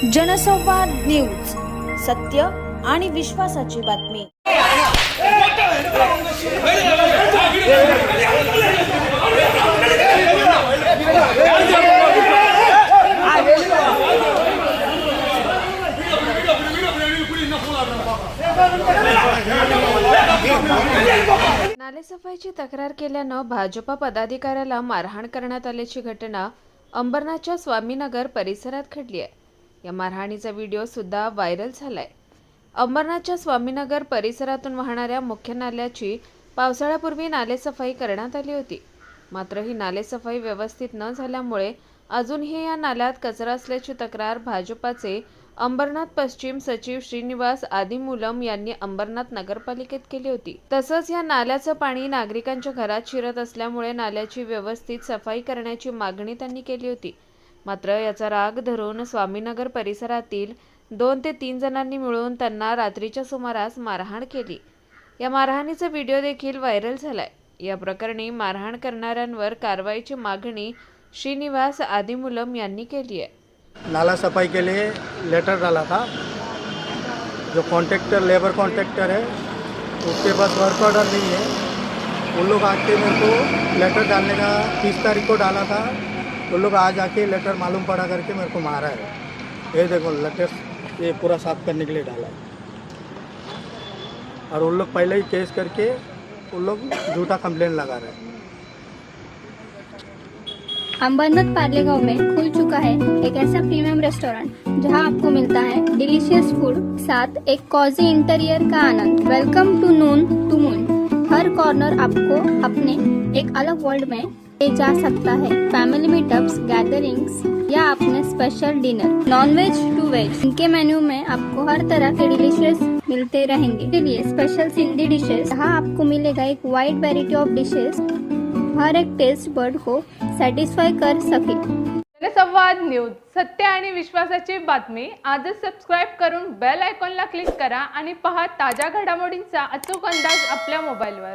जनसंवाद न्यूज, सत्य आणि विश्वासाची बातमी। नालेसफाईची तक्रार केल्यानं भाजपा पदाधिकाऱ्याला मारहाण करण्यात आल्याची घटना अंबरनाथच्या स्वामीनगर परिसरात घडली आहे। या मारहाणीचा व्हिडिओ सुद्धा व्हायरल झालाय। अंबरनाथच्या स्वामीनगर परिसरातून वाहणाऱ्या मुख्य नाल्याची पावसाळ्यापूर्वी नालेसफाई करण्यात आली होती। मात्र ही नालेसफाई व्यवस्थित न झाल्यामुळे अजूनही या नाल्यात कचरा असल्याची तक्रार भाजपाचे अंबरनाथ पश्चिम सचिव श्रीनिवास आदिमूलम यांनी अंबरनाथ नगरपालिकेत केली होती। तसंच या नाल्याचं पाणी नागरिकांच्या घरात शिरत असल्यामुळे नाल्याची व्यवस्थित सफाई करण्याची मागणी त्यांनी केली होती। मात्र याचा राग धरून स्वामीनगर परिसरातील 2 ते 3 जणांनी मिळून त्यांना रात्रीच्या सुमारास मारहाण केली। या मारहाणीचा व्हिडिओ देखील व्हायरल झालाय। या प्रकरणी मारहाण करणाऱ्यांवर कारवाईची मागणी श्रीनिवास आदिमूलम यांनी केली आहे। नाला सफाई के लिए लेटर डाला था। जो कॉन्ट्रैक्टर लेबर कॉन्ट्रैक्टर है उसके पास वर्क ऑर्डर नहीं है। उन लोग आके मेरे को लेटर डालने का 30 तारीख को डाला था। उन लोग आज आके लेटर मालूम पड़ा करके मेरे को मारा है। ये देखो लेटर ये पूरा साफ करने के लिए डाला है। और उन लोग पहले ही केस करके उन लोग झूठा कंप्लेंट लगा रहे हैं। अंबरनाथ पार्लेगांव में खुल चुका है एक ऐसा प्रीमियम रेस्टोरेंट जहां आपको मिलता है डिलीशियस फूड साथ एक कॉजी इंटीरियर का आनंद। Welcome to noon to moon. हर कॉर्नर आपको अपने एक अलग वर्ल्ड में ले जा सकता है। फैमिली मीटअप्स, गैदरिंग्स या अपने special dinner, non veg to veg. इनके मेन्यू में आपको हर तरह के डिलीशियस मिलते रहेंगे। इसलिए स्पेशल सिंधी डिशेस जहाँ आपको मिलेगा एक वाइड वैरायटी ऑफ डिशेस, हर एक टेस्ट बर्ड को सॅटिस्फाय कर सके। जनसंवाद न्यूज, सत्य आणि विश्वासाची बातमी। आजच सबस्क्राइब करून बेल आयकॉनला क्लिक करा आणि पहा ताज्या घडामोडींचा अचूक अंदाज आपल्या मोबाईलवर।